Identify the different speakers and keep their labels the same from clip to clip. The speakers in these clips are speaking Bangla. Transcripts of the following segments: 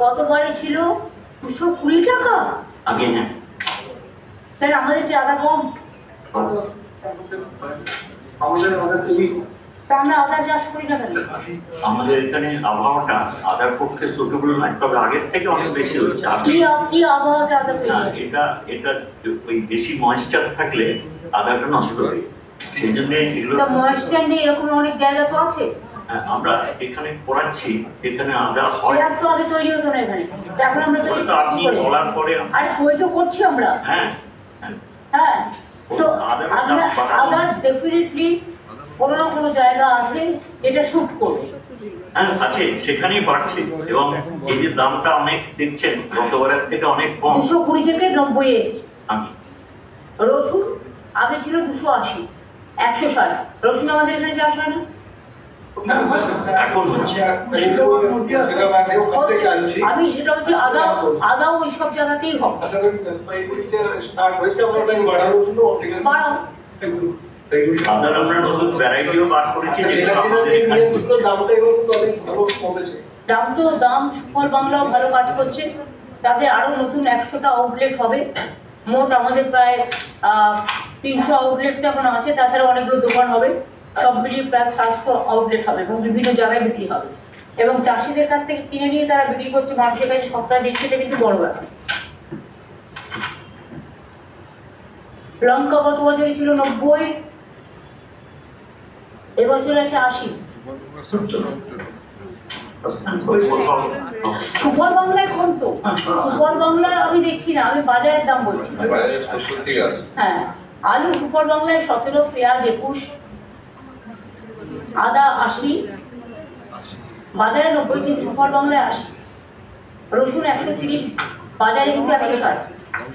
Speaker 1: গতবারে ছিল 220 টাকা
Speaker 2: আগে। হ্যাঁ
Speaker 1: স্যার, আমাদের যে আদা কম,
Speaker 3: আমাদের
Speaker 1: আমরা আদা চাষ করি না কেন?
Speaker 2: আমাদের এখানে আবহাওয়াটা আদার পক্ষে সুটেবল নয়, তবে আগের থেকে অনেক বেশি হচ্ছে।
Speaker 1: কি আবহাওয়াতে আদা পেয়ে?
Speaker 2: এটা ওই বেশি ময়েশ্চার থাকলে আদাটা নষ্ট হয়, সেই জন্য এগুলো।
Speaker 1: ময়েশ্চার নেই এরকম অনেক জায়গা তো আছে।
Speaker 2: আমরা এখানে করাচ্ছি, এখানে আদা
Speaker 1: পেঁয়াজ তো আগে তৈরি হতো না এখানে, এখন আমরা তৈরি
Speaker 2: তো আপনি বলার পরে।
Speaker 1: আরে কই তো করছি আমরা।
Speaker 2: হ্যাঁ
Speaker 1: হ্যাঁ, তো আদার ডেফিনেটলি কোনো না কোনো জায়গা আছে এটা শুট করবে।
Speaker 2: হ্যাঁ আছে, সেখানেই বাড়ছে। এবং এই যে দামটা অনেক দেখছেন গতবারের থেকে অনেক কম,
Speaker 1: 220 থেকে 90 এসছে। রসুন আগে ছিল 280, 160। রসুন আমাদের এখানে চাষ হয় না,
Speaker 2: এখন হচ্ছে।
Speaker 1: আমি সেটা হচ্ছে আদাও ওই সব জায়গাতেই হবে। বাড়াও।
Speaker 2: আদার আমরা নতুন ভ্যারাইটিও বার করেছি, যেগুলো আমাদের এখানে
Speaker 1: দাম সুফল বাংলাও ভালো কাজ করছে, তাতে আরো নতুন 100টা আউটলেট হবে। মোট আমাদের প্রায় 300 আউটলেট তো এখন আছে, তাছাড়া অনেকগুলো দোকান হবে, সব মিলিয়ে প্রায় 700 আউটলেট হবে এবং বিভিন্ন জায়গায় বিক্রি হবে। এবং চাষিদের কাছ থেকে কিনে নিয়ে তারা বিক্রি করছে, মানুষের কাছে সস্তায় দিচ্ছে, এটা কিন্তু বড় ব্যাপার। লঙ্কা গত বছরে ছিল 90, এবছর আছে 80। সুফল বাংলায় কোন তো? সুফল বাংলায় আমি দেখছি না, আমি বাজারের দাম বলছি। হ্যাঁ, আলু সুফল বাংলায় 17, পেঁয়াজ 21, আদা 80, বাজারে 90, কিন্তু সুফল বাংলায় 80। রসুন 130, বাজারে কিন্তু 160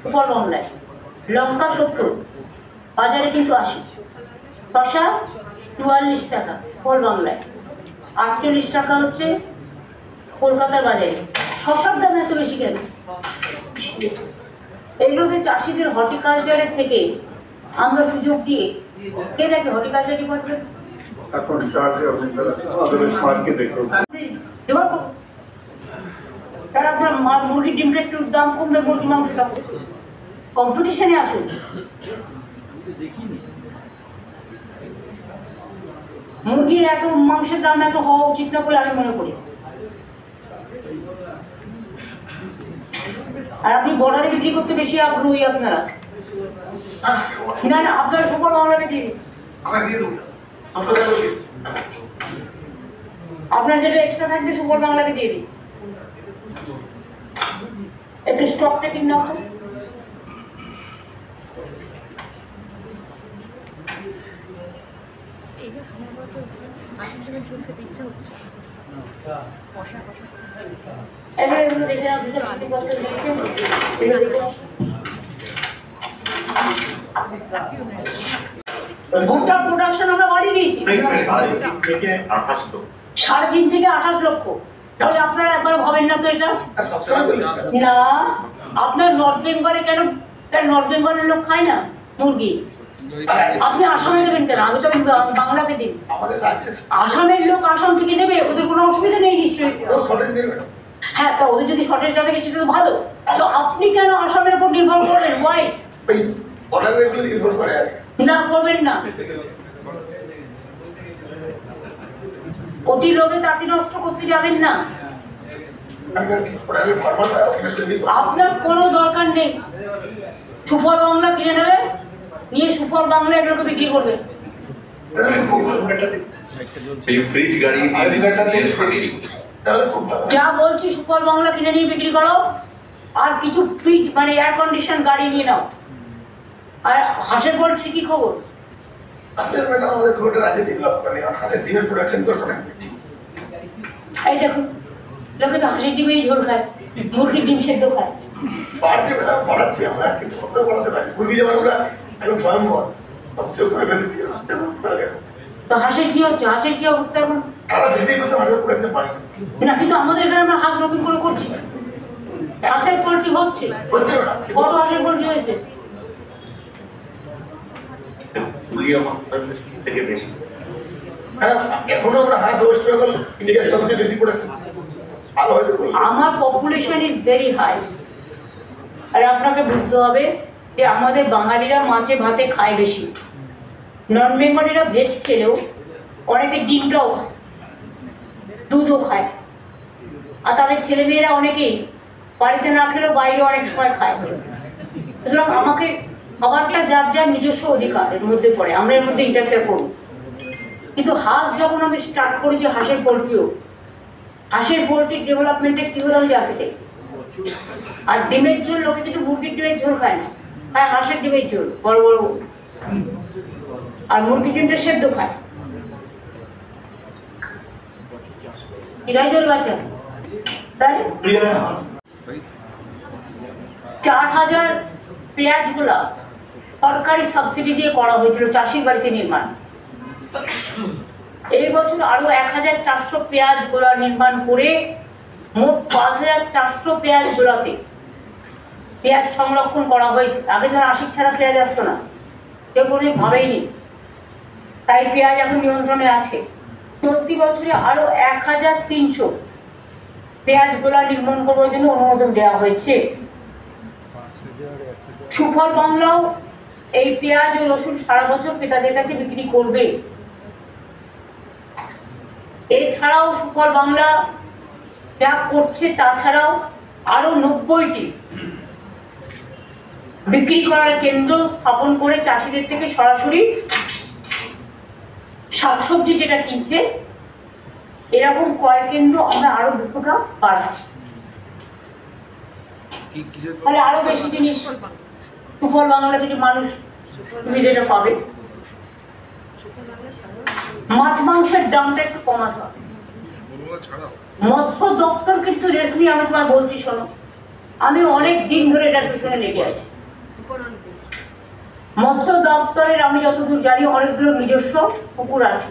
Speaker 1: সুফল বাংলায়। লঙ্কা 70, বাজারে কিন্তু 80। শসা 44 টাকা সুফল বাংলায়, 48 টাকা হচ্ছে কলকাতার বাজারে। শসার দাম এত বেশি কেন? এইগুলোকে চাষিদের হর্টিকালচারের থেকে আমরা সুযোগ দিয়ে, কে দেখে হর্টিকালচার ডিপার্টমেন্ট
Speaker 3: এখন
Speaker 1: তারা আপনার মুরগির ডিমটা একটু দাম কমবে, মুরগির মাংসটা কম্পিটিশনে আসুন। মুরগির এত মাংসের দাম এত হওয়া উচিত না বলে আমি মনে করি। আর আপনি বর্ডারে বিক্রি করতে বেশি আগ্রহী আপনারা। না, আপনারা সুপার বাংলাকে দিয়ে আপনার যেটা এক্সট্রা থাকবে সুপার বাংলাকে দিয়ে দিন। একটু স্টক টেকিং নাও তো। এগুলো দেখে না, ভুট্টার প্রোডাকশন আমরা বাড়িয়ে দিয়েছি
Speaker 2: 3.5 থেকে
Speaker 1: 28 লক্ষ। তাহলে আপনারা একবার ভাবেন না তো এটা? না, আপনার নর্থ বেঙ্গলে কেন? নর্থ বেঙ্গলের লোক খায় না মুরগি, আপনি আসামে দেবেন কেন? আগে তো বাংলাকে দিন। আসামের লোক আসাম থেকে নেবে, ওদের কোনো অসুবিধা নেই নিশ্চয়ই। হ্যাঁ, তা ওদের যদি শর্টেজ না থাকে সেটা তো ভালো। তো আপনি কেন আসামের উপর নির্ভর করলেন? ওয়াই না করবেন না? অতি লোভে তাঁতি নষ্ট করতে যাবেন না। আপনার কোনো দরকার নেই, সুফল বাংলা কিনে নেবে, নিয়ে সুফল বাংলা এগুলোকে বিক্রি করবে। যা বলছি সুফল বাংলা কিনে নিয়ে বিক্রি করো, আর কিছু ফ্রিজ মানে এয়ার কন্ডিশন গাড়ি নিয়ে নাও। আর হাঁসের পোল্ট্রি কি খবর? এই দেখুন, লোকে তো হাঁসের ডিমেরই ঝোল খায়, মুরগির ডিম সেদ্ধ খায়। তো হাঁসের কি হচ্ছে? হাঁসের কি অবস্থা এখন? না, কিন্তু আমাদের এখানে আমরা হাঁস নতুন করে করছি, হাঁসের পোল্ট্রি হচ্ছে। কত হাঁসের পোল্ট্রি হয়েছে?
Speaker 2: থেকে বেশি।
Speaker 3: এখনো আমরা হাঁস ওয়েস্ট বেঙ্গল ইন্ডিয়ার সবচেয়ে বেশি পড়েছে।
Speaker 1: আমার পপুলেশন ইজ ভেরি হাই। আর আপনাকে বুঝতে হবে যে আমাদের বাঙালিরা মাছে ভাতে খায় বেশি, নন বেঙ্গলিরা ভেজ খেলেও অনেকে ডিমটাও খায়, দুধও খায়, আর তাদের ছেলেমেয়েরা অনেকেই বাড়িতে না খেলেও বাইরে অনেক সময় খায়। সুতরাং আমাকে খাবারটা যার যার নিজস্ব অধিকারের মধ্যে পড়ে, আমরা এর মধ্যে ইন্টারফেয়ার করব। কিন্তু হাঁস যখন আমি স্টার্ট করেছি, হাঁসের পোলট্রিও, হাঁসের পোলট্রির ডেভেলপমেন্টে কি হলো আমি জানতে চাই। আর ডিমের ঝোল, লোকে কিন্তু মুরগির ডিমের ঝোল খায় না, খায় হাঁসের ডিমের ঝোল বড় বড়, আর মুরগির ডিমটা সেদ্ধ খায়। এটাই জল বাচ্চা তাহলে 4000 পেঁয়াজ গুলা সরকারি সাবসিডি দিয়ে করা হয়েছিল চাষির বাড়িতে নির্মাণ। এই বছর আরো 1400 পেঁয়াজ গোলা নির্মাণ করে মোট 5400 পেঁয়াজ গোলাতে পেঁয়াজ সংরক্ষণ করা হয়েছে। আগে ধর 80 ছাড়া পেঁয়াজ আসতো না, কেউ কোনো ভাবেইনি, তাই পেঁয়াজ এখন নিয়ন্ত্রণে আছে। চলতি বছরে আরো 1300 পেঁয়াজ গোলা নির্মাণ করার জন্য অনুমোদন দেওয়া হয়েছে। সুফল বাংলাও এই পেঁয়াজ ও রসুন সারা বছর ক্রেতাদের কাছে বিক্রি করবে। এছাড়াও সুফল বাংলা যা করছে তাছাড়াও আরো 90টি বিক্রি করার কেন্দ্র স্থাপন করে চাষিদের থেকে সরাসরি শাকসবজি যেটা কিনছে, এরকম ক্রয় কেন্দ্র আমরা আরো 200টা বাড়াচ্ছি। তাহলে আরো বেশি জিনিস সুফল বাংলা থেকে মানুষ তুমি যেটা পাবে। মাছ মাংসের দামটা একটু কমাতে হবে। মৎস্য দপ্তর কিন্তু রেশমি, আমি তোমার বলছি শোনো, আমি অনেক দিন ধরে এটার পিছনে লেগে আছি। মৎস্য দপ্তরের আমি যতদূর জানি অনেকগুলো নিজস্ব পুকুর আছে।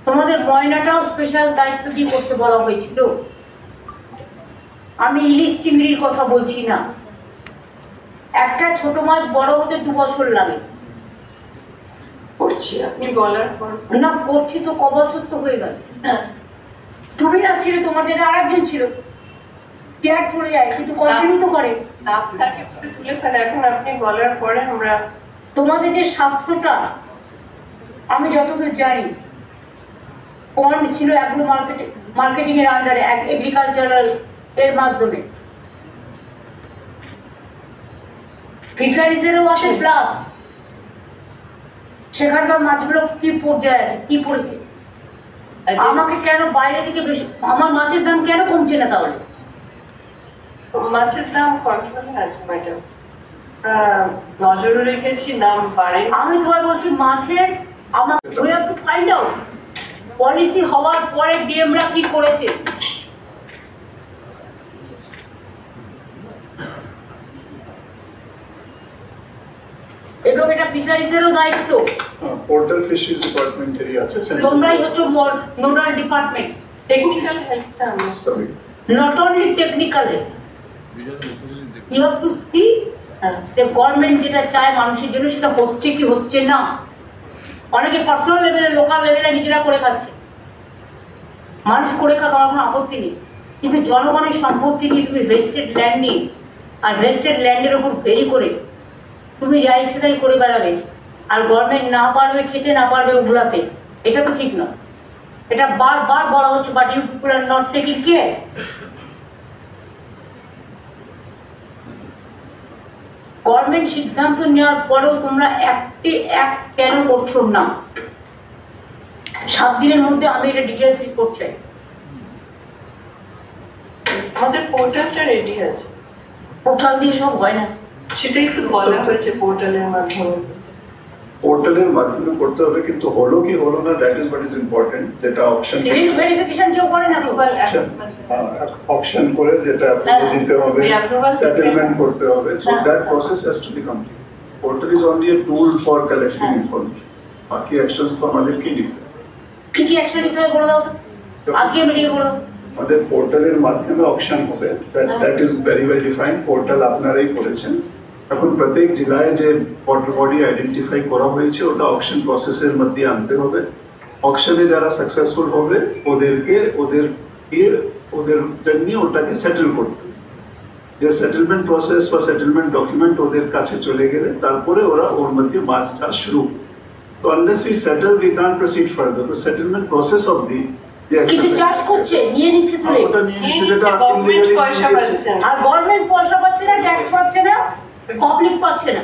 Speaker 1: তোমাদের ময়নাটাও স্পেশাল দায়িত্ব দিয়ে করতে বলা হয়েছিল। আমি ইলিশ চিংড়ির কথা বলছি না, একটা ছোট মাছ বড় হতে 2 বছর লাগে।
Speaker 4: করছি আপনি বলার পর
Speaker 1: না করছি তো ক বছর তো হয়ে গেল। তুমি না ছিল, তোমার জায়গায় আরেকজন ছিল, চেয়ার চলে যায় কিন্তু কন্টিনিউ তো করে।
Speaker 4: আপনাকে তুলে ফেলে, এখন আপনি বলার পরে আমরা
Speaker 1: তোমাদের যে 700টা আমি যতদূর জানি পয়েন্ট ছিল এগ্রো মার্কেটিং এর আন্ডারে, এগ্রিকালচারাল এর মাধ্যমে ফিশারিজেরও আছে, প্লাস সেখানকার মাছগুলো কি পর্যায়ে আছে, কি পড়েছে। আমাকে কেন বাইরে থেকে বেশি, আমার মাছের দাম কেন কমছে না তাহলে?
Speaker 4: মাছের দাম কন্ট্রোলে আছে ম্যাডাম, নজরে রেখেছি, দাম বাড়ে।
Speaker 1: আমি তোমার বলছি মাছের আমাকে we have to find out policy হওয়ার পরে ডিএমরা কি করেছে। এবং এটা ফিশারিজেরও দায়িত্ব।
Speaker 3: পোর্টাল ফিশিং ডিপার্টমেন্টেরই আছে,
Speaker 1: তোমরাই হচ্ছে নোডাল ডিপার্টমেন্ট।
Speaker 4: টেকনিক্যাল হেল্পটা আমরা
Speaker 1: not only technical, you have to see যে গভর্নমেন্ট যেটা চায় মানুষের জন্য সেটা হচ্ছে কি হচ্ছে না। অনেকে পার্সোনাল লেভেলে, লোকাল লেভেলে নিজেরা করে খাচ্ছে, মানুষ করে খাক, আমার কোনো আপত্তি নেই, কিন্তু জনগণের সম্পত্তি নিয়ে তুমি ভেস্টেড ল্যান্ড নিয়ে আর ভেস্টেড ল্যান্ডের ওপর ভেরি করে তুমি যা ইচ্ছে তাই করে বেড়াবে, আর গভর্নমেন্ট না পারবে খেতে, না পারবে ওগুলাতে, এটা তো ঠিক নয়। এটা বারবার বলা হচ্ছে, but you people are not taking care. Government সিদ্ধান্ত নেওয়ার পরেও তোমরা একটি এক কেন করছো না? 7 দিনের মধ্যে আমি এটা ডিটেলস রিপোর্ট চাই।
Speaker 4: আমাদের পোর্টালটা রেডি আছে,
Speaker 1: পোর্টাল দিয়ে সব হয় না,
Speaker 4: সেটাই তো বলা হয়েছে পোর্টালের মাধ্যমে।
Speaker 3: পোর্টালের মাধ্যমে করতে হবে, কিন্তু হলো কি হলো না that is what is important. যেটা অপশন
Speaker 1: ভেরিফিকেশন কেউ করে না তো,
Speaker 3: অপশন করে যেটা দিতে হবে, সেটেলমেন্ট করতে হবে, সো
Speaker 1: হ্যাঁ।
Speaker 3: That process has to be complete. Portal is only a tool for collecting
Speaker 1: হ্যাঁ।
Speaker 3: ইনফরমেশন, বাকি অ্যাকশনস তো আমাদেরকে নিতে হবে।
Speaker 1: কি কি অ্যাকশন নিতে হবে বলে দাও তো, আজকে মিটিংয়ে বলো।
Speaker 3: আমাদের পোর্টালের মাধ্যমে অপশন হবে, that is very well defined. Portal আপনারাই করেছেন। এখন প্রত্যেক জেলায় যে ওয়াটার বডি আইডেন্টিফাই করা হয়েছে ওটা অপশন প্রসেসের মধ্যে আনতে হবে, অকশনে যারা সাকসেসফুল হবে ওদেরকে ওদের জন্য ওটাকে সেটেল করতে, যে সেটেলমেন্ট প্রসেস বা সেটেলমেন্ট ডকুমেন্ট ওদের কাছে চলে গেলে তারপরে ওরা ওর মধ্যে মাছ চাষ শুরু। তো unless we settle we can't proceed further. The settlement process of the
Speaker 1: কিন্তু চাষ করছে, নিয়ে নিচ্ছে তুলে,
Speaker 3: ওটা নিয়ে নিচ্ছে যেটা
Speaker 4: গভর্নমেন্ট পয়সা পাচ্ছে না।
Speaker 1: আর গভর্নমেন্ট পয়সা পাচ্ছে না, ট্যাক্স পাচ্ছে না, পাবলিক পাচ্ছে না।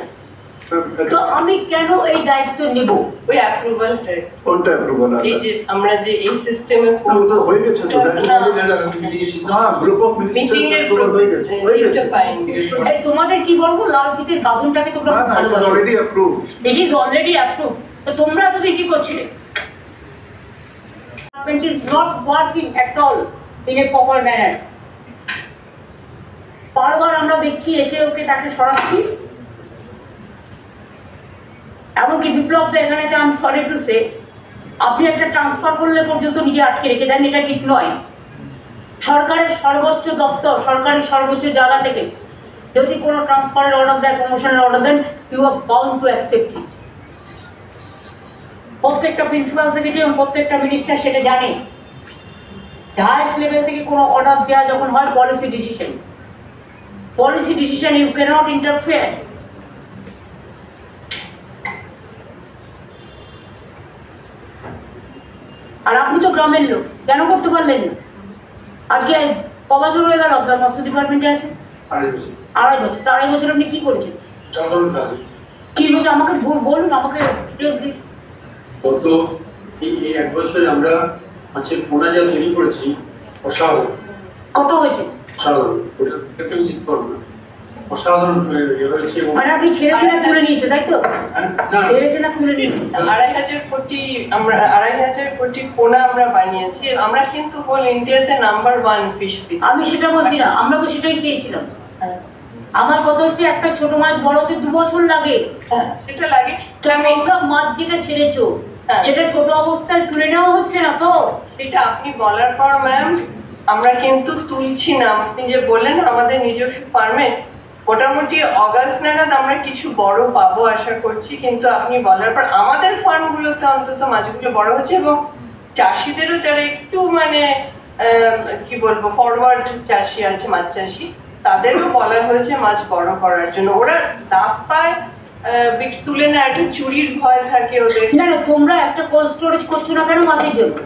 Speaker 1: তো আমি কেন এই দায়িত্ব নিব?
Speaker 4: ওই অ্যাপ্রুভালটাই,
Speaker 3: কোনটা অ্যাপ্রুভাল আছে?
Speaker 4: এই যে আমরা যে এই সিস্টেমে
Speaker 3: ওটা হয়ে গেছে তো, হ্যাঁ গ্রুপ অফ
Speaker 4: মিটিং এর
Speaker 3: মিনিস্টার্স হয়ে গেছে, হয়ে
Speaker 4: প্রসেস
Speaker 3: গেছে।
Speaker 4: এটা পাইনি।
Speaker 1: এই তোমাদের কি বলবো, লাল ফিতের বাঁধনটাকে তোমরা
Speaker 3: না
Speaker 1: খুব
Speaker 3: না, it was
Speaker 1: ভালোবাসো।
Speaker 3: already approved.
Speaker 1: It is already approved. তো তোমরা তো কি করছিলে? Government is not working at all in a proper manner. বারবার আমরা দেখছি একে ওকে তাকে সরাচ্ছি। এমনকি বিপ্লব তো এখানে যে আমি সরি টু সে, আপনি একটা ট্রান্সফার করলে পর্যন্ত নিজে আটকে রেখে দেন, এটা ঠিক নয়। সরকারের সর্বোচ্চ দপ্তর, সরকারের সর্বোচ্চ জায়গা থেকে যদি কোনো ট্রান্সফারের অর্ডার দেয়, প্রমোশনের অর্ডার দেন, you are bound to accept it. প্রত্যেকটা প্রিন্সিপাল সেক্রেটারি এবং প্রত্যেকটা মিনিস্টার সেটা জানে। হাইয়েস্ট লেভেল থেকে কোনো অর্ডার দেওয়া যখন হয়, policy decision you cannot interfere. আর আপনি তো গ্রামের লোক, কেন করতে পারলেন না? আজকে ক বছর হয়ে গেল আপনার মৎস্য ডিপার্টমেন্টে আছে? 2.5 বছর। 2.5 বছর আপনি কি করেছেন? কি হয়েছে আমাকে বলুন, আমাকে ডিটেলস দিন।
Speaker 5: গত এই 1 বছরে আমরা মাছের পোনা যা তৈরি করেছি অসাধারণ।
Speaker 1: কত হয়েছে?
Speaker 5: অসাধারণ, ওটা একটা জিনিস করবো না, অসাধারণ হয়েছে।
Speaker 1: মানে আপনি ছেড়েছে না তুলে নিয়েছে, তাই তো?
Speaker 5: না,
Speaker 1: ছেড়েছে না তুলে নিয়েছে?
Speaker 4: 2,500 কোটি আমরা 2,500 কোটি পোনা আমরা বানিয়েছি। আমরা কিন্তু হোল ইন্ডিয়াতে নাম্বার 1 ফিশ ফিড।
Speaker 1: আমি সেটা বলছি না, আমরা তো সেটাই চেয়েছিলাম। আমার কথা হচ্ছে একটা ছোট মাছ বড় হতে 2 বছর লাগে।
Speaker 4: সেটা লাগে।
Speaker 1: তো আমরা মাছ যেটা ছেড়েছো
Speaker 4: হ্যাঁ।
Speaker 1: সেটা ছোট অবস্থায় তুলে নেওয়া হচ্ছে না তো?
Speaker 4: এটা আপনি বলার পর ম্যাম আমরা কিন্তু তুলছি না। আপনি যে বললেন আমাদের নিজস্ব ফার্মে মোটামুটি অগাস্ট নাগাদ আমরা কিছু বড় পাবো আশা করছি, কিন্তু আপনি বলার পর আমাদের ফার্মগুলোতে অন্তত মাছগুলো বড় হচ্ছে এবং চাষিদেরও যারা একটু মানে কি বলবো ফরওয়ার্ড চাষি আছে, মাছ চাষি, তাদেরও বলা হয়েছে মাছ বড় করার জন্য। ওরা লাভ পায়, তুলে না একটা চুরির ভয় থাকে ওদের।
Speaker 1: না না, তোমরা একটা কোল্ড স্টোরেজ করছো না কেন মাছের জন্য?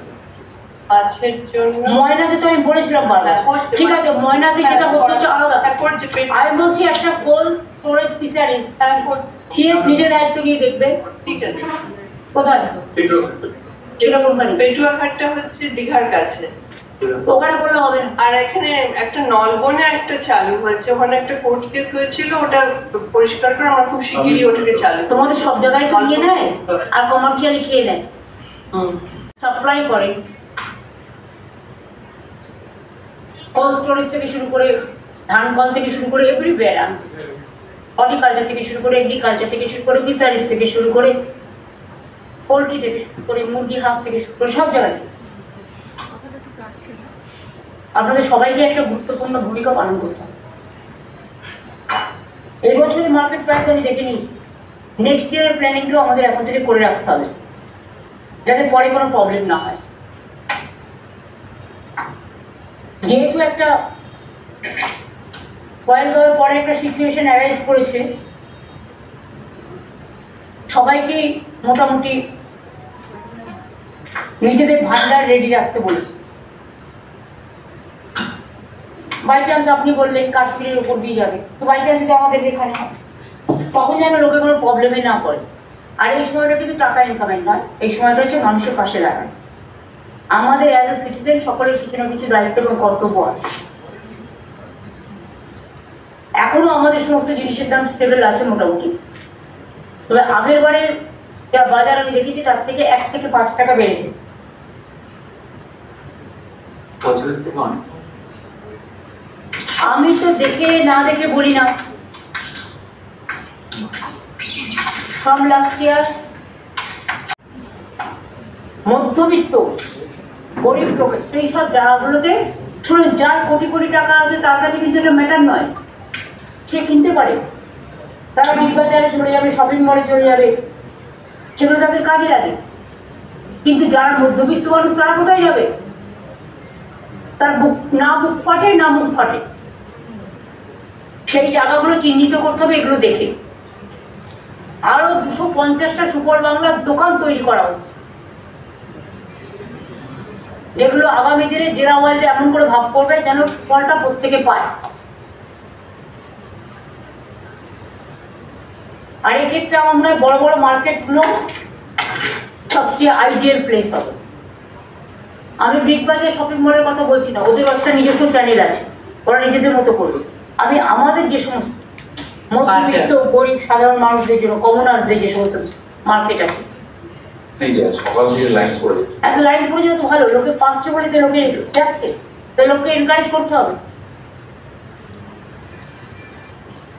Speaker 4: মাছের জন্য
Speaker 1: ময়নাতে তো আমি বলেছিলাম বারবার,
Speaker 4: হ্যাঁ, হচ্ছে।
Speaker 1: ঠিক আছে, ময়নাতে যেটা হচ্ছে আলাদা।
Speaker 4: হ্যাঁ, করছে
Speaker 1: আমি বলছি একটা কোল্ড স্টোরেজ ফিশারিজ
Speaker 4: হ্যাঁ, করছে।
Speaker 1: সিএস নিজের দায়িত্ব নিয়ে দেখবে।
Speaker 4: ঠিক আছে।
Speaker 1: কোথায় সেটা কোম্পানি?
Speaker 4: পেটুয়াঘাটটা হচ্ছে দীঘার কাছে,
Speaker 1: ওখানে করলে হবে না।
Speaker 4: আর এখানে একটা নলবনে একটা চালু হয়েছে, ওখানে একটা কোর্ট কেস হয়েছিল, ওটা পরিষ্কার করে আমরা খুব শিগগিরই ওটাকে চালু।
Speaker 1: তোমাদের সব জায়গায় তো নিয়ে নেয় আর কমার্শিয়ালি খেয়ে নেয়, সাপ্লাই করে। কোল্ড স্টোরেজ থেকে শুরু করে, ধান কল থেকে শুরু করে এভরিওয়্যার, হর্টিকালচার থেকে শুরু করে, এগ্রিকালচার থেকে শুরু করে, ফিশারিজ থেকে শুরু করে, পোল্ট্রি থেকে শুরু করে, মুরগি হাঁস থেকে শুরু করে সব জায়গায় আপনাদের সবাইকে একটা গুরুত্বপূর্ণ ভূমিকা পালন করতে হবে। এই বছরের মার্কেট প্রাইস আমি দেখে নিয়েছি, নেক্সট ইয়ারের প্ল্যানিংটাও আমাদের এখন থেকে করে রাখতে হবে যাতে পরে কোনো প্রবলেম না হয়। যেহেতু একটা পয়েলগাঁওয়ের পরে একটা সিচুয়েশন অ্যারাইজ করেছে, সবাইকে মোটামুটি নিজেদের ভান্ডার রেডি রাখতে বলেছে। বাই চান্স আপনি বললেন কাশ্মীরের উপর দিয়ে যাবে, তো বাই চান্স যদি আমাদের এখানে হয় তখন যেন লোকে কোনো প্রবলেমে না পড়ে। আর এই সময়টা কিন্তু টাকা ইনকামের নয়, এই সময়টা হচ্ছে মানুষের পাশে দাঁড়ানো। আমাদের অ্যাজ এ সিটিজেন সকলের কিছু না কিছু দায়িত্ব এবং কর্তব্য আছে। এখনো আমাদের সমস্ত জিনিসের দাম স্টেবল আছে মোটামুটি, তবে আগের বারের যা বাজার আমি দেখেছি তার থেকে 1 থেকে 5 টাকা বেড়েছে। আমি তো দেখে না দেখে বলি না, ফ্রম লাস্ট ইয়ার মধ্যবিত্ত গরিব লোক সেই সব জায়গাগুলোতে শুনে যার কোটি কোটি টাকা আছে তার কাছে কিন্তু এটা ম্যাটার নয়, সে কিনতে পারে। তারা বিগ বাজারে চলে যাবে, শপিং মলে চলে যাবে, সেগুলো তাদের কাজে লাগে। কিন্তু যারা মধ্যবিত্ত মানুষ তারা কোথায় যাবে? তার বুক ফাটে না মুখ ফাটে। সেই জায়গাগুলো চিহ্নিত করতে হবে এগুলো দেখে। আরো 250টা সুপার বাংলার দোকান তৈরি করা হচ্ছে, যেগুলো আগামী দিনে জেলা ওয়াইজে এমন করে ভাগ করবে যেন ফলটা প্রত্যেকে পায়। আর এক্ষেত্রে আমার মনে হয় বড় বড় মার্কেটগুলো সবচেয়ে আইডিয়াল প্লেস হবে। আমি বিগ বাজার শপিং মলের কথা বলছি না, ওদের একটা নিজস্ব চ্যানেল আছে, ওরা নিজেদের মতো করবে। আমি আমাদের যে সমস্ত মধ্যবিত্ত গরিব সাধারণ মানুষদের জন্য কমনার্সদের যে সমস্ত মার্কেট আছে,
Speaker 3: সকাল দিয়ে লাইন করে
Speaker 1: একটা লাইন পড়ে যেত ভালো, লোকে পাচ্ছে বলে তো লোকে যাচ্ছে, তো লোককে এনকারেজ করতে হবে।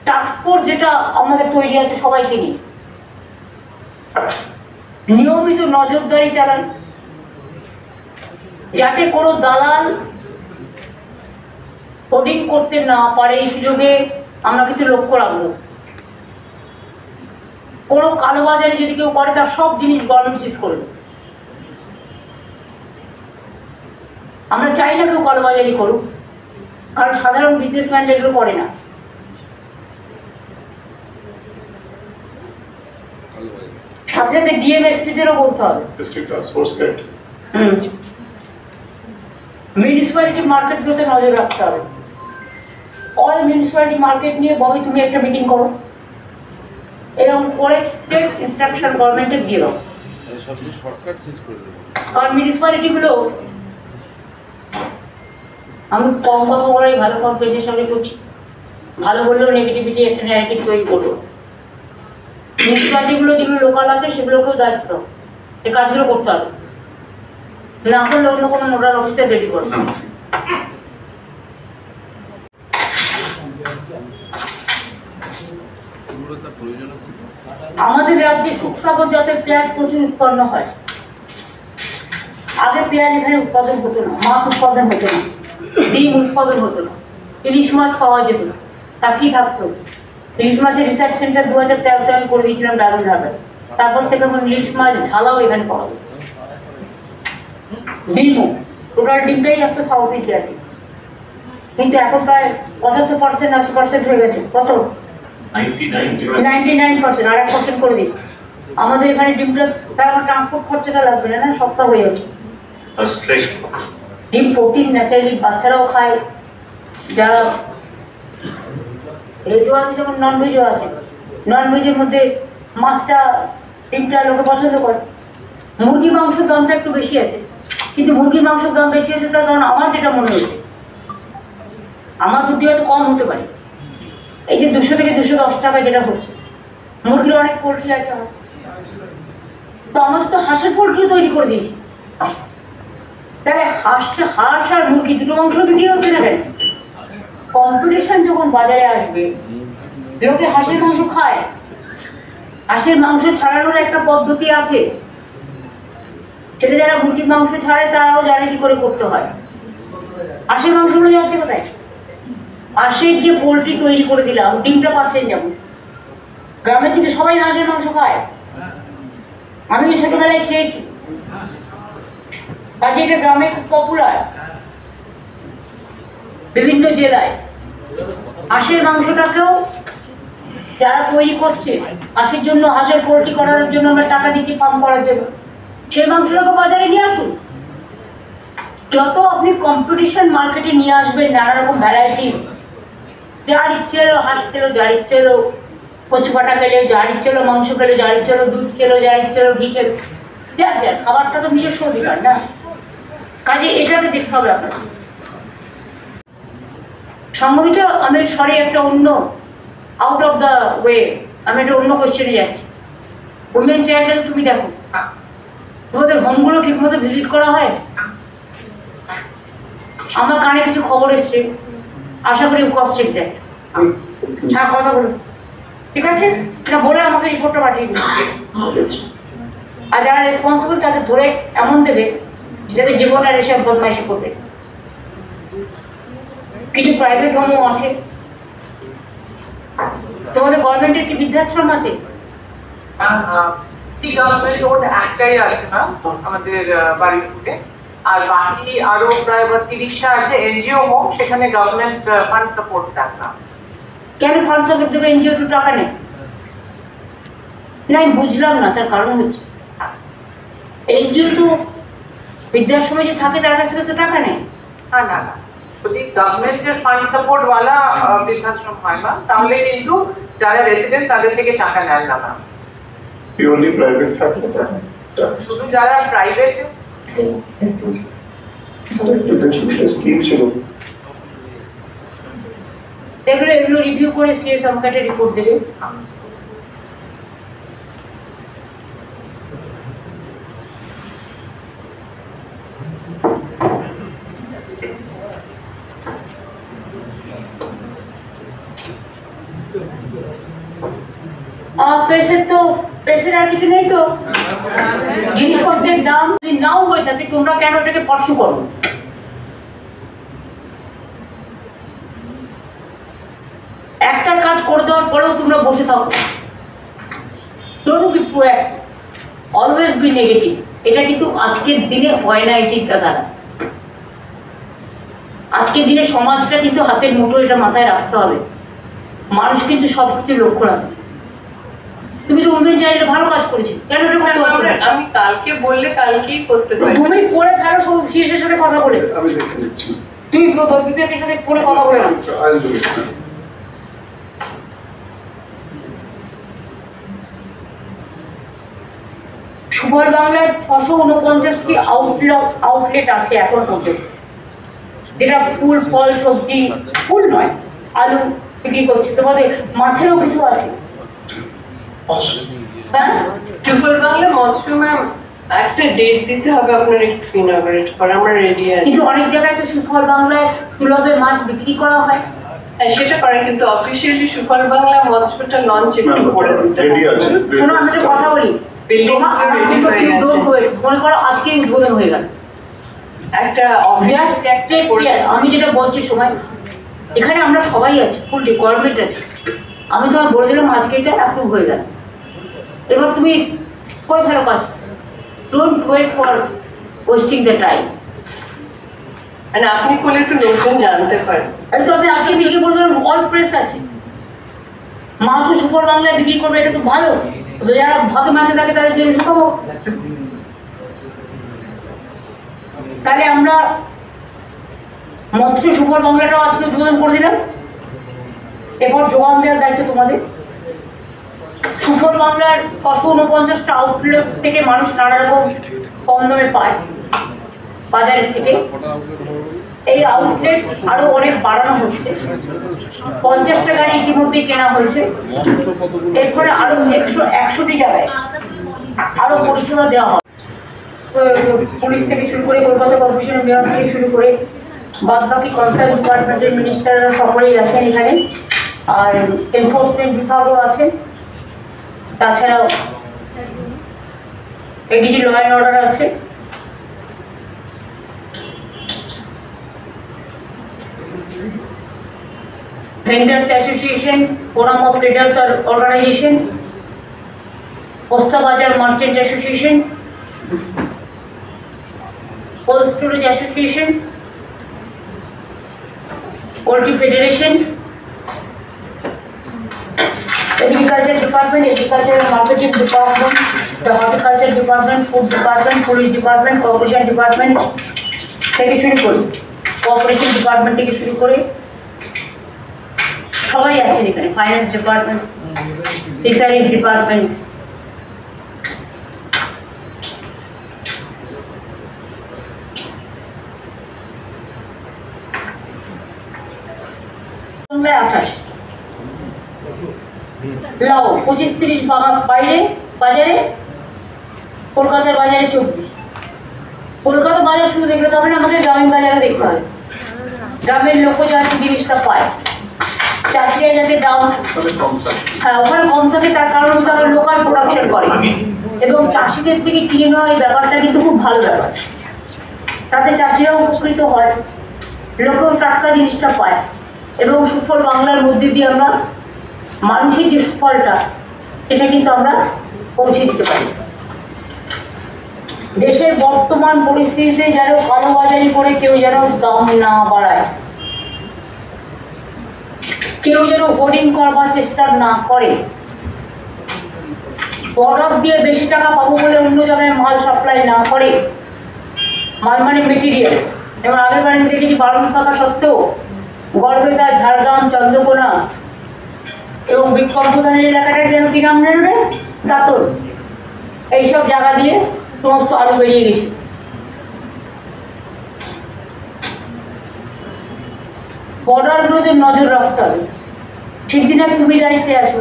Speaker 1: টাস্ক ফোর্স যেটা আমাদের তৈরি আছে সবাইকে নিয়ে নিয়মিত নজরদারি চালান, যাতে কোনো দালাল হোর্ডিং করতে না পারে। এই সুযোগে আমরা কিছু লক্ষ্য রাখবো, কোনো কালোবাজারি যদি কেউ করে তার সব জিনিস গভর্নমেন্ট সিজ করবে। আমরা চাই না কেউ কালোবাজারি করুক, কারণ সাধারণ বিজনেসম্যান এগুলো করে না। সাথে সাথে ডিএমএসপিদেরও বলতে হবে, মিউনিসিপ্যালিটি মার্কেটগুলোতে নজর রাখতে হবে। অল মিউনিসিপ্যালিটি মার্কেট নিয়ে বই তুমি একটা মিটিং করো, এরকম করে ইনস্ট্রাকশন গভর্নমেন্টের দিয়ে দাও। কারণ মিউনিসিপ্যালিটিগুলো, আমি কম কথা বলাই ভালো, কম পেজের সামনে করছি, ভালো বললেও নেগেটিভিটি একটা ন্যারেটিভ তৈরি করবো। মিউনিসিপ্যালিটিগুলো যেগুলো লোকাল আছে সেগুলোকেও দায়িত্ব এই কাজগুলো করতে হবে, না করলে অন্য কোনো নোডাল অফিসে রেডি করবে। আমাদের রাজ্যে সুখসাগর জাতের পেঁয়াজ প্রচুর উৎপন্ন হয়। আগে পেঁয়াজ এখানে উৎপাদন হতো না, মাছ উৎপাদন হতো না, ডিম উৎপাদন হতো না, ইলিশ মাছ পাওয়া যেত না। তা কি থাকতো? ইলিশ মাছের রিসার্চ সেন্টার 2013-তে আমি করে দিয়েছিলাম ডায়মন্ড হারবারে। তারপর থেকে এখন ইলিশ মাছ ঢালাও এখানে পাওয়া যেত। ডিমও, টোটাল ডিমটাই আসতো সাউথ ইন্ডিয়াতে, কিন্তু এখন প্রায় 75%-80% হয়ে গেছে। কত? 99%, আর 1% করে দিই। আমাদের এখানে ডিমটা তার আমার ট্রান্সপোর্ট খরচাটা লাগবে না, সস্তা হয়ে যাবে। ডিম প্রোটিন ন্যাচারালি বাচ্চারাও খায়, যারা ভেজও আছে যেমন নন ভেজও আছে। নন ভেজের মধ্যে মাছটা ডিমটা লোকে পছন্দ করে। মুরগির মাংসের দামটা একটু বেশি আছে, কিন্তু মুরগির মাংসের দাম বেশি আছে তার কারণ আমার যেটা মনে হয়েছে, আমার বুদ্ধি হয়তো কম হতে পারে, এই যে 200 থেকে 210 টাকা যেটা হচ্ছে, মুরগির অনেক পোলট্রি আছে আমার, তো আমাদের তো হাঁসের পোলট্রি তৈরি করে দিয়েছি। তাহলে হাঁস আর মুরগি দুটো মাংস বিক্রি হচ্ছে না কেন? কম্পিটিশন যখন বাজারে আসবে, লোকে হাঁসের মাংস খায়। হাঁসের মাংস ছাড়ানোর একটা পদ্ধতি আছে, সেটা যারা মুরগির মাংস ছাড়ে তারাও জানে কি করে করতে হয়। হাঁসের মাংসগুলো যাচ্ছে কোথায়? হাঁসের যে পোলট্রি তৈরি করে দিলাম, ডিমটা পাচ্ছেন যেমন, গ্রামের থেকে সবাই হাঁসের মাংস খায়, আমি ছোটবেলায় খেয়েছি, কাজে এটা গ্রামে খুব পপুলার। বিভিন্ন জেলায় হাঁসের মাংসটাকেও যারা তৈরি করছে, হাঁসের জন্য, হাঁসের পোলট্রি করার জন্য আমরা টাকা দিচ্ছি ফার্ম করার জন্য, সেই মাংসটাকে বাজারে নিয়ে আসুন। যত আপনি কম্পিটিশন মার্কেটে নিয়ে আসবেন, নানা রকম ভ্যারাইটিস, যার ইচ্ছে এলো হাঁস খেলো, যার ইচ্ছে এলো কচু পাটা খেলে, যার ইচ্ছে এলো মাংস খেলো, যার ইচ্ছে এলো দুধ খেলো, যার ইচ্ছে এলো ঘি খেলো, যার যার খাবারটা তো নিজস্ব অধিকার না। কাজে এটাকে দেখতে হবে আপনার। সম্ভবত আমি সরি একটা অন্য আউট অফ দ্য ওয়ে, আমি একটা অন্য কোশ্চেনে যাচ্ছি। উইমেন চাইল্ডে তুমি দেখো, তোমাদের হোমগুলো ঠিক মতো ভিজিট করা হয়? আমার কানে কিছু খবর এসছে, আশা করি উপস্থিত দেয়। হ্যাঁ, কথা বলুন, ঠিক আছে? এটা বলে আমাকে রিপোর্টটা পাঠিয়ে দিন। আর যারা রেসপন্সিবল তাদের ধরে এমন দেবে যাতে জীবন আর এসব বদমাইশি করবে। কিছু প্রাইভেট হোমও আছে। তোমাদের গভর্নমেন্টের কি বৃদ্ধাশ্রম আছে?
Speaker 6: গভর্নমেন্ট ওন একটাই আছে না আমাদের বাড়িপুরে, আর বাকি আরো প্রায় 30টা আছে এনজিও হোম, সেখানে গভর্নমেন্ট ফান্ড সাপোর্ট দেন না।
Speaker 1: কেন ফান্ড সাপোর্ট দেবে? এনজিও তো টাকা নেই। না আমি বুঝলাম না, তার কারণ হচ্ছে এনজিও তো বৃদ্ধাশ্রমে যে থাকে তার কাছ থেকে তো টাকা নেই।
Speaker 6: না না না, যদি গভর্নমেন্টের ফান্ড সাপোর্ট ওয়ালা বৃদ্ধাশ্রম হয় না, তাহলে কিন্তু যারা রেসিডেন্ট তাদের থেকে টাকা নেন না ম্যাম।
Speaker 3: পিওরলি প্রাইভেট থাকলে
Speaker 6: শুধু যারা প্রাইভেট
Speaker 3: স্কিম ছিল।
Speaker 1: এগুলো রিভিউ করে সিএস আমাকে একটা রিপোর্ট দেবে। প্রেসের আর কিছু নেই তো, জিনিসপত্রের দাম যদি নাও হয়ে থাকে তোমরা কেন এটাকে পরশু করো? একটা কাজ করে দেওয়ার পরেও তোমরা বসে থাকো। Don't be proactive, always be negative. এটা কিন্তু আজকের দিনে হয় না এই চিন্তাধারা। আজকের দিনে সমাজটা কিন্তু হাতের মুঠো, এটা মাথায় রাখতে হবে। মানুষ কিন্তু সবকিছু লক্ষ্য রাখে। তুমি তো উন্নয়ন চাইলে ভালো কাজ করেছি, কেন এটা করতে পারছো না?
Speaker 4: আমি কালকে বললে কালকেই করতে পারি।
Speaker 1: তুমি করে ফেলো সব সিএসের সাথে কথা বলে।
Speaker 3: আমি দেখে দিচ্ছি।
Speaker 1: তুমি বিবেকের সাথে ফোনে কথা বলে না। সুবল বাংলার 649টি আউটলেট আছে এখন পর্যন্ত, যেটা ফুল ফল সবজি, ফুল নয় আলু বিক্রি করছে। তোমাদের মাছেরও কিছু আছে।
Speaker 4: সুফল বাংলা মৎস্য ম্যাম একটা ডেট দিতে হবে, আপনার একটু ইনঅপারেট করে, আমরা রেডি আছি।
Speaker 1: কিন্তু অনেক জায়গায় তো সুফল বাংলায় সুলভে মাছ বিক্রি করা হয়।
Speaker 4: হ্যাঁ সেটা করে, কিন্তু অফিসিয়ালি সুফল বাংলা মৎস্যটা লঞ্চ একটু করে দিতে
Speaker 3: রেডি আছে।
Speaker 1: শোনো আমি একটা কথা বলি, মনে করো আজকে উদ্বোধন হয়ে গেল,
Speaker 4: একটা
Speaker 1: আমি যেটা বলছি সময়, এখানে আমরা সবাই আছি, ফুল ডিপার্টমেন্ট আছে। আমি তোমার বলে দিলাম আজকে এটা অ্যাপ্রুভ হয়ে গেল, এবার তুমি করে ফেলো কাজ। Don't wait for wasting the time.
Speaker 4: মানে আপনি করলে একটু লোকজন জানতে পারেন।
Speaker 1: তো আমি আজকে বিক্রি করে দিলাম, অল প্রেস আছে। মাছও সুপার বাংলায় বিক্রি করবে, এটা তো ভালো। যারা ভাতে মাছে থাকে তাদের জন্য শুকাবো। তাহলে আমরা মৎস্য সুপার বাংলাটাও আজকে উদ্বোধন করে দিলাম। এরপর জোগান দেওয়ার দায়িত্ব তোমাদের। সুপার বাংলার 649টা আউটলেট থেকে মানুষ নানা রকম কম দামে পায় বাজারের থেকে। এই আউটলেট আরো অনেক বাড়ানো হচ্ছে। 50টা গাড়ি ইতিমধ্যে কেনা হয়েছে। এরপরে আরো 100টি জায়গায় আরো পরিষেবা দেওয়া হবে। পুলিশ থেকে শুরু করে, কলকাতা কর্পোরেশনের মেয়র থেকে শুরু করে বাদ বাকি কনসার্ন ডিপার্টমেন্টের মিনিস্টাররা সকলেই আছেন এখানে, আর এনফোর্সমেন্ট বিভাগও আছে। তাছাড়াও এডিজি ল অ্যান্ড অর্ডার আছে। Vendors Association, Forum of Traders Organization, Posta Bazar Merchant Association, Cold Storage Association, Poultry Federation, Agriculture Department, Agriculture and Marketing Department, the Horticulture Department, Food Department, Police Department, Corporation Department থেকে শুরু করে, Corporation Department থেকে শুরু করে সবাই আছেন এখানে। ফাইন্যান্স ডিপার্টমেন্ট, ফিশারিজ ডিপার্টমেন্ট, বাংলায় 28, লাও 25-30 বাইরে বাজারে, কলকাতার বাজারে 24। কলকাতা বাজার শুধু দেখলে তবে না, আমাদের গ্রামীণ বাজারে দেখতে হবে। গ্রামের লোক যাতে জিনিসটা পায়, চাষিরা যাতে দাম হ্যাঁ ওখানে কম থাকে, তার কারণ হচ্ছে তারা লোকাল প্রোডাকশন করে এবং চাষিদের থেকে কিনে নেওয়া এই ব্যাপারটা কিন্তু খুব ভালো ব্যাপার। তাতে চাষিরাও উপকৃত হয়, লোকেও টাটকা জিনিসটা পায় এবং সুফল বাংলার মধ্যে দিয়ে আমরা মানুষের যে সুফলটা সেটা কিন্তু আমরা পৌঁছে দিতে পারি। দেশের বর্তমান পরিস্থিতিতে যেন কালোবাজারি করে কেউ যেন দাম না বাড়ায়, কেউ যেন হোর্ডিং করবার চেষ্টা না করে, বর্ডার দিয়ে বেশি টাকা পাবো বলে অন্য জায়গায় মাল সাপ্লাই না করে, মাল মানে মেটেরিয়াল। এবং আগের বারে আমি দেখেছি বারণ থাকা সত্ত্বেও গড়বেতা, ঝাড়গ্রাম, চন্দ্রকোনা এবং বিক্ষোভ প্রধানের এলাকাটা যেন কি নাম জানবে, দাঁতন, এইসব জায়গা দিয়ে সমস্ত আলু বেরিয়ে গেছে। বর্ডারগুলোতে নজর রাখতে হবে। ঠিক দিন তুমি দায়িত্বে আছো,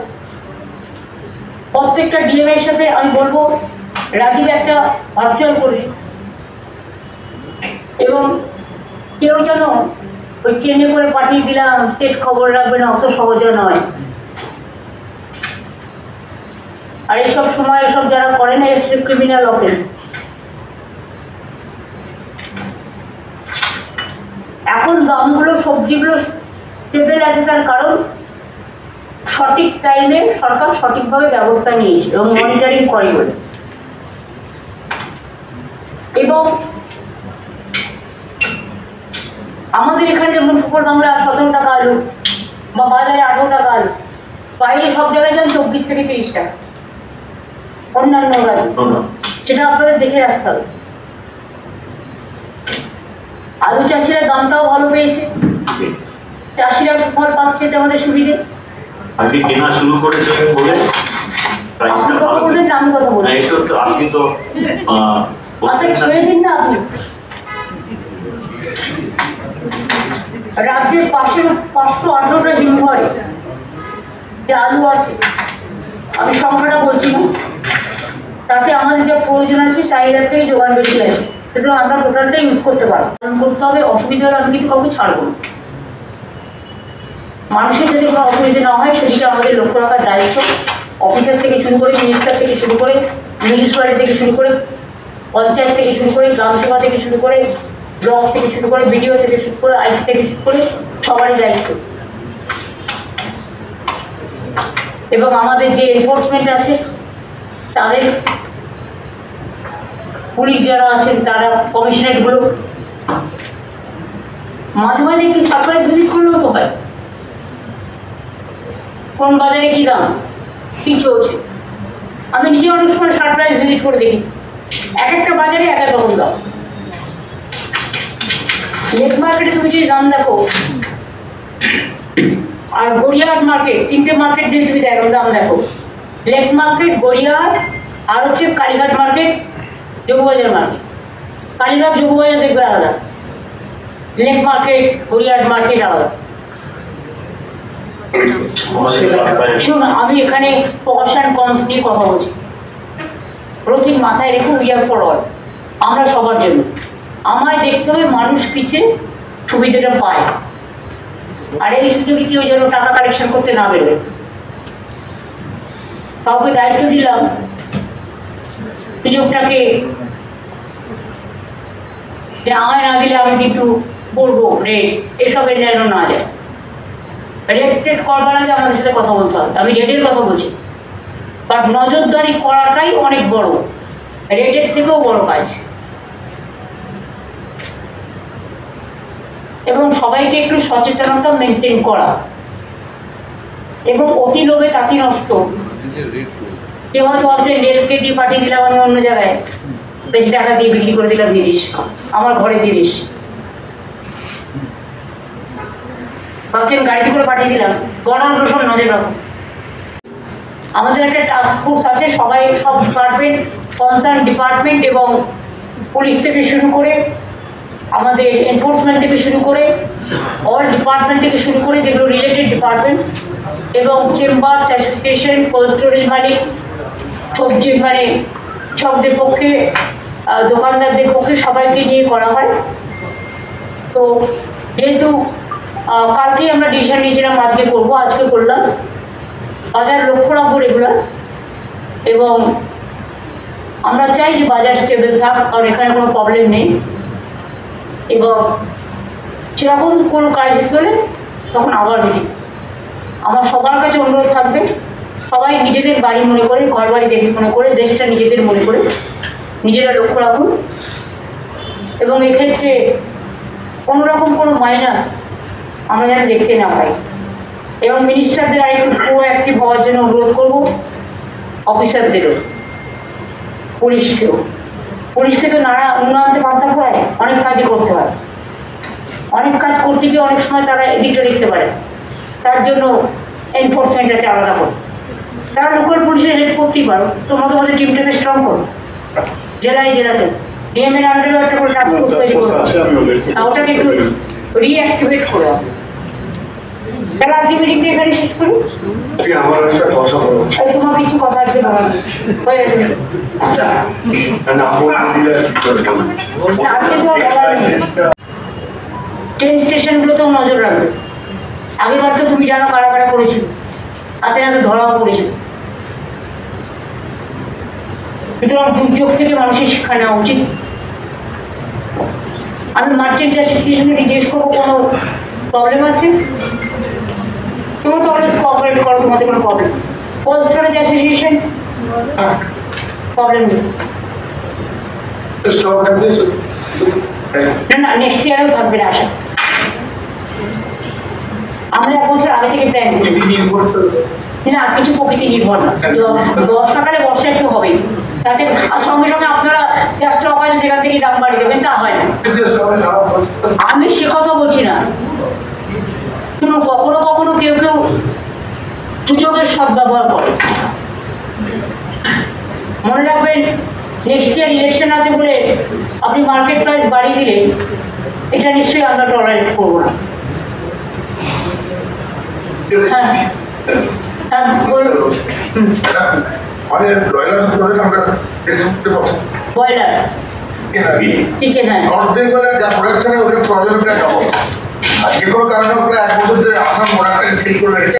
Speaker 1: প্রত্যেকটা ডিএম এর সাথে আমি বলবো রাজীব একটা ভার্চুয়াল করবি, এবং কেউ যেন ওই ট্রেনে করে পাঠিয়ে দিলাম সেট খবর রাখবে না, অত সহজে নয়। আর এইসব সময় এসব যারা করে না, এটা ক্রিমিনাল অফেন্স। এখন দামগুলো সবজিগুলো স্টেবল আছে, তার কারণ সঠিক টাইমে সরকার সঠিকভাবে ব্যবস্থা নিয়েছে এবং মনিটরিং করে বলে। এবং আমাদের এখানে যেমন সুপার বাংলা 17 টাকা আলু বা বাজারে 18 টাকা আলু, বাইরে সব জায়গায় যান 24 থেকে 30 টাকা, অন্যান্য রাজ্য, সেটা আপনাদের দেখে রাখতে হবে। আলু চাষিরা দামটাও ভালো পেয়েছে, চাষিরা সুফল পাচ্ছে, এটা আমাদের সুবিধে।
Speaker 2: আপনি কেনা শুরু করেছেন বলে প্রাইসটা ভালো।
Speaker 1: আমি কথা বলছি,
Speaker 2: এটা তো আপনি তো
Speaker 1: আচ্ছা ছেড়ে দিন না। আপনি রাজ্যের পাশে 518টা হিমঘরে যে আলু আছে, আমি সংখ্যাটা বলছি না, তাতে আমাদের যা প্রয়োজন আছে চাহিদার থেকে যোগান বেশি আছে, সুতরাং আমরা টোটালটা ইউজ করতে পারবো। পালন করতে হবে, অসুবিধা হলে আমি কিন্তু কাউকে ছাড়বো না। মানুষের যদি কোনো অসুবিধা না হয় সেদিকে আমাদের লক্ষ্য রাখার দায়িত্ব অফিসার থেকে শুরু করে, মিনিস্টার থেকে শুরু করে, মিউনিসিপ্যালিটি থেকে শুরু করে, পঞ্চায়েত থেকে শুরু করে, গ্রামসভা থেকে শুরু করে, ব্লক থেকে শুরু করে, বিডিও থেকে শুরু করে, আইসি থেকে শুরু করে, সবারই দায়িত্ব। এবং আমাদের যে এনফোর্সমেন্ট আছে তাদের, পুলিশ যারা আছেন তারা, কমিশনারেটগুলো মাঝে মাঝে একটু সারপ্রাইজ ভিজিট করলেও তো হয়, কোন বাজারে কি দাম কি চলছে। আমি নিজে অনেক সময় সারপ্রাইজ ভিজিট করে দেখেছি, এক একটা বাজারে এক এক রকম দাম। লেক মার্কেটে তুমি যদি দাম দেখো, আর গড়িয়াহাট মার্কেট, 3টে মার্কেট যদি তুমি দেখো দাম দেখো, লেক মার্কেট, গড়িয়াহাট, আর হচ্ছে কালীঘাট মার্কেট, যোগবাজার মার্কেট। কালীঘাট যোগবাজার দেখবে আলাদা, লেক মার্কেট, গড়িয়াহাট মার্কেট আলাদা। শুনুন, আমি এখানে পশ অ্যান্ড কনস নিয়ে কথা বলছি, প্রতি মাথায় রেখে উই আর ফর অল, আমরা সবার জন্য। আমায় দেখতে হবে মানুষ পিছে সুবিধাটা পায়, আর এই সুযোগে কেউ যেন টাকা কালেকশন করতে না বেরোয়। কাউকে দায়িত্ব দিলাম, সুযোগটাকে যে আমায় না দিলে আমি কিন্তু বলবো রেট, এসবের যেন না যায়। রেট করবার আগে আমাদের সাথে কথা বলতে হবে। আমি রেটের কথা বলছি, বাট নজরদারি করাটাই অনেক বড়, রেটের থেকেও বড় কাজ। এবং সবাইকে একটু সচেতনতা মেনটেন করা, এবং অতি লোভে তাঁতি নষ্ট। কেউ হয়তো ভাবছে রেলকে দিয়ে পাঠিয়ে দিলাম আমি অন্য জায়গায়, বেশি টাকা দিয়ে বিক্রি করে দিলাম জিনিস, আমার ঘরের জিনিস। ভাবছেন গাড়িতে করে পাঠিয়ে দিলাম, গণপ্রশাসন নজর রাখুন। আমাদের একটা টাস্ক ফোর্স আছে, সবাই, সব ডিপার্টমেন্ট, কনসার্ন ডিপার্টমেন্ট এবং পুলিশ থেকে শুরু করে, আমাদের এনফোর্সমেন্ট থেকে শুরু করে, অল ডিপার্টমেন্ট থেকে শুরু করে, যেগুলো রিলেটেড ডিপার্টমেন্ট, এবং চেম্বার্স, অ্যাসোসিয়েশন, কোল্ড স্টোরেজ মালিক, সবজি মানে সবদের পক্ষে, দোকানদারদের পক্ষে, সবাইকে নিয়ে করা হয়। তো যেহেতু কালকেই আমরা ডিসিশন নিয়েছিলাম আজকে করবো, আজকে করলাম। বাজার লক্ষ্য রাখবো রেগুলার, এবং আমরা চাই যে বাজার স্টেবল থাক, কারণ এখানে কোনো প্রবলেম নেই। এবং সেরকম কোনো ক্রাইসিস হলে তখন আবার মিটিং। আমার সবার কাছে অনুরোধ থাকবে, সবাই নিজেদের বাড়ি মনে করে, ঘর বাড়ি দেখে মনে করে, দেশটা নিজেদের মনে করে নিজেরা লক্ষ্য রাখুন এবং এক্ষেত্রে কোনোরকম কোনো মাইনাস আমরা যেন দেখতে না পাই। এবং মিনিস্টারদের আরেকটু প্রোঅ্যাক্টিভ হওয়ার জন্য অনুরোধ করবো, অফিসারদেরও, পুলিশকে তো নানা উন্নয়নতে বাধা পড়ায়, অনেক কাজই করতে হয়, অনেক কাজ করতে গিয়ে অনেক সময় তারা এদিকটা দেখতে পারে, তার জন্য এনফোর্সমেন্ট আছে আলাদা করে। তারা লোকাল পুলিশের হেল্প করতেই পারো, তোমরা তোমাদের টিমটাকে স্ট্রং করো, জেলাতে ডিএমের আন্ডারেও একটা করে টাস্ক ফোর্স তৈরি করো, ওটাকে একটু রিঅ্যাক্টিভেট করে দাও। তাহলে আজকে মিটিংটা এখানে শেষ করি। তোমার কিছু কথা আজকে বলার আজকে তো ট্রেন স্টেশনগুলোতেও নজর রাখবে। আগেরবার তো তুমি জানো কারা কারা করেছিল, হাতে হাতে ধরাও পড়েছিল। সুতরাং দুর্যোগ থেকে মানুষের শিক্ষা নেওয়া উচিত। আমি মার্চেন্ট অ্যাসোসিয়েশনে জিজ্ঞেস করবো কোনো প্রবলেম আছে? তুমি তো অলওয়েজ কোঅপারেট করো, তোমাদের কোনো problem. Cold storage association problem নেই না, নেক্সট ইয়ারেও থাকবে না আশা। আমরা এক বছর আগে থেকে প্ল্যান করি না, কিছু প্রকৃতি নির্ভর না। বর্ষাকালে বর্ষা একটু হবেই, তাতে সঙ্গে সঙ্গে আপনারা যা স্টক আছে সেখান থেকে দাম বাড়িয়ে দেবেন, তা হয় না। আমি সে কথা বলছি না, শুনুন, কখনো কখনো কেউ সুযোগের সদ্ব্যবহার করে। মনে রাখবেন, নেক্সট ইয়ার ইলেকশন আছে বলে আপনি মার্কেট প্রাইস বাড়িয়ে দিলে এটা নিশ্চয়ই আমরা টলারেট করবো না। ব্রয়লার চিকেন, হ্যাঁ,
Speaker 7: যা প্রোডাকশনে ওদের প্রয়োজনটা যাবো, আর যে কোনো কারণে এক বছর ধরে আসাম প্রোডাক্টটাকে সেল করে রেখে